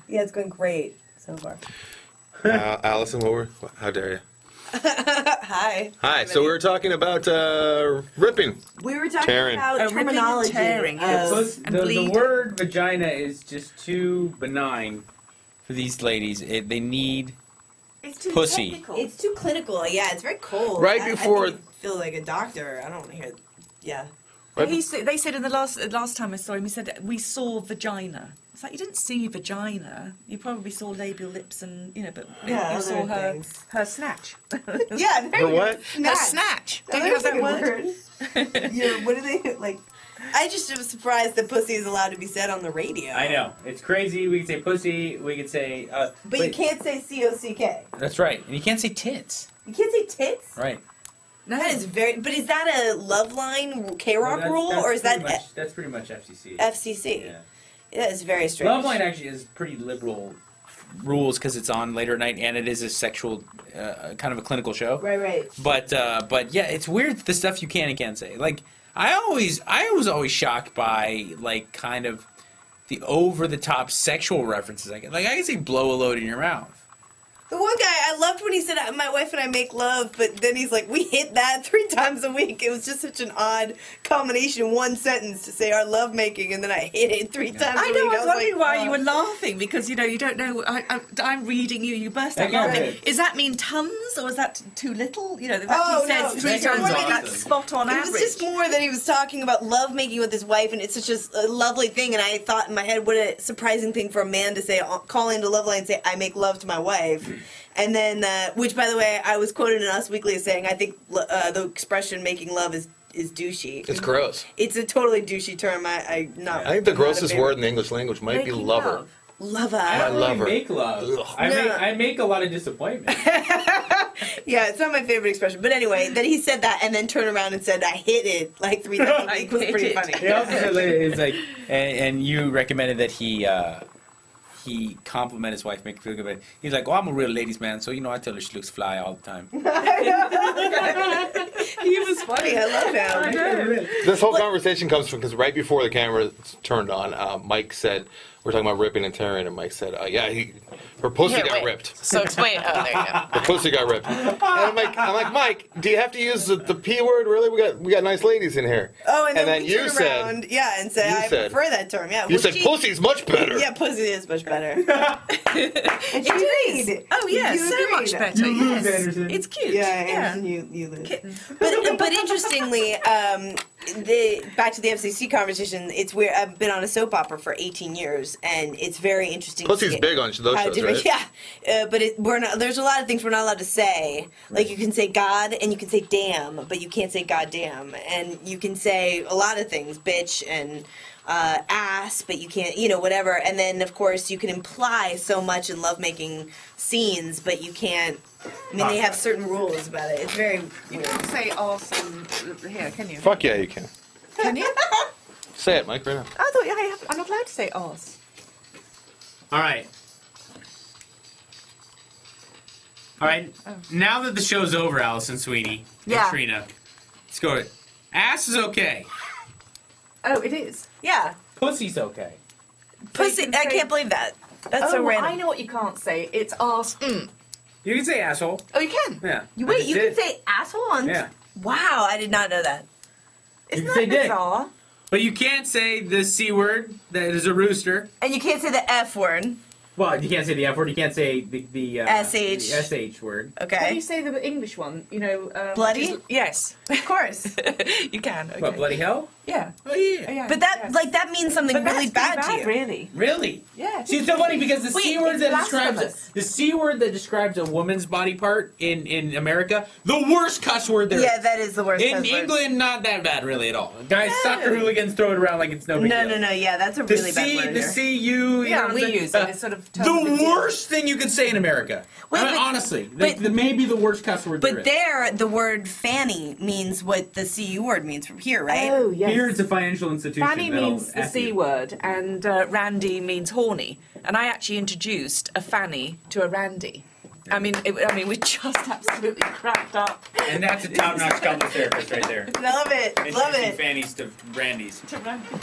Yeah, it's going great so far. Alison, how dare you? Hi. Hi. So we were talking about ripping. We were talking Tearing. about terminology. Tearing, yes. The word vagina is just too benign for these ladies. They need It's too pussy. technical. It's too clinical. Yeah, it's very cold. Right I before- think I feel like a doctor. I don't want to hear. Yeah. Right. They said in the last time I saw him, he said we saw vagina. It's like you didn't see vagina. You probably saw labial lips and but Yeah, you saw other things. her snatch. Yeah. For what? Her snatch. Don't you have that word? Yeah. What do they like? I just was surprised that pussy is allowed to be said on the radio. I know. It's crazy. We could say pussy. We could say... But you can't say C-O-C-K. That's right. And you can't say tits. You can't say tits? Right. No. That is very... But is that a Loveline K-Rock Well, rule? that's Or is that pretty much, that's pretty much FCC. FCC? Yeah. That is very strange. Loveline actually is pretty liberal rules because it's on later at night and it is a sexual, kind of a clinical show. Right. But yeah, it's weird the stuff you can and can't say. Like I was always shocked by like kind of the over the top sexual references I get. Like I can say blow a load in your mouth. The one guy, I loved when he said, my wife and I make love, but then he's like, we hit that 3 times a week. It was just such an odd combination, one sentence to say our love making, and then I hit it 3 times a I week. know. I was wondering why oh. you were laughing because you don't know. I'm reading you. You burst out Yeah, laughing. good. Does that mean tons or is that too little? The fact Oh, he said no, 3 it's times more a week, like that's spot on It average. was just more that he was talking about love making with his wife, and it's such a lovely thing. And I thought in my head, what a surprising thing for a man to say, call into Loveline and say, I make love to my wife. And then, which by the way, I was quoted in Us Weekly as saying, I think the expression making love is douchey. It's gross. It's a totally douchey term. I think the grossest word in the English language might be Making lover. love. Lover. I don't love her. really make love. Ugh. I make a lot of disappointment. Yeah, it's not my favorite expression. But anyway, then he said that and then turned around and said, I hit it like 3 times a week. It was pretty hit it. funny. He also said it's like, and you recommended that he compliment his wife, make her feel good about it. He's like, I'm a real ladies man, so I tell her she looks fly all the time. He was funny. I love him. This whole conversation comes from because right before the camera turned on, Mike said, we're talking about ripping and tearing, and Mike said, her pussy Here, got wait. ripped. So explain. Oh, there you go. Her pussy got ripped. And I'm like, Mike, do you have to use the P word? Really? We got nice ladies in here. Oh, and then we you turned said, around, and said, I prefer that term. Yeah, You said pussy's much better. Yeah, pussy is much better. And she agreed. Oh yeah, You so agreed. much better. You lose, Yes. Anderson. It's cute. Yeah, Anderson, you lose. Kitten. But interestingly, back to the FCC conversation, it's weird. I've been on a soap opera for 18 years, and it's very interesting. Pussy's big on those how shows, different- right? Yeah, but we're not. There's a lot of things we're not allowed to say. Like you can say God and you can say damn, but you can't say goddamn, and you can say a lot of things, bitch and ass, but you can't, whatever. And then of course you can imply so much in lovemaking scenes, but you can't. I mean, they have certain rules about it. It's very You weird. can't say arse here, can you? Fuck yeah, you can. Can you? Say it, Mike, right now. I thought I'm not allowed to say arse. All right. Now that the show's over, Alison, Sweeney, Yeah. and Trina, let's go with it. Ass is okay. Oh, it is. Yeah, Pussy's okay. pussy. can I say- can't believe that. That's so Oh, random. I know what you can't say. It's arse. You can say asshole. Oh, you can. Yeah. You I wait. just You did. can say asshole on. Yeah. Wow, I did not know that. Isn't can say that dick. bizarre? But you can't say the C word that is a rooster. And you can't say the F word. Well, you can't say the F word. You can't say the SH. the SH word. Can Okay. you say the English one? Bloody? Yes. Of course. You can. Okay. What, bloody hell? Yeah. Oh, yeah. Yeah. But that yeah. like that means something But really that's bad to you. really. Really? Yeah. See, it's so funny because the Wait, C word it's that describes a woman's body part in America, the worst cuss word there is. Yeah, that is the worst. In cuss word. England, not that bad really at all. Guys, soccer hooligans throw it around like it's no big deal. No. Yeah, that's a The really bad word. the here. CU, you Yeah, know what we I'm saying? use it. It's sort of totally the big deal. worst thing you could say in America. Wait, I mean, but- honestly, but- maybe the worst cuss word But there is. there, the word fanny means what the CU word means from here, right? Oh, yes. Here it's a financial institution. Fanny that'll means the F C you. word, and Randy means horny. And I actually introduced a Fanny to a Randy. I mean, we just absolutely cracked up. And that's a top-notch couple therapist right there. Love it. Love Introducing it. fannies to brandies. To Randy.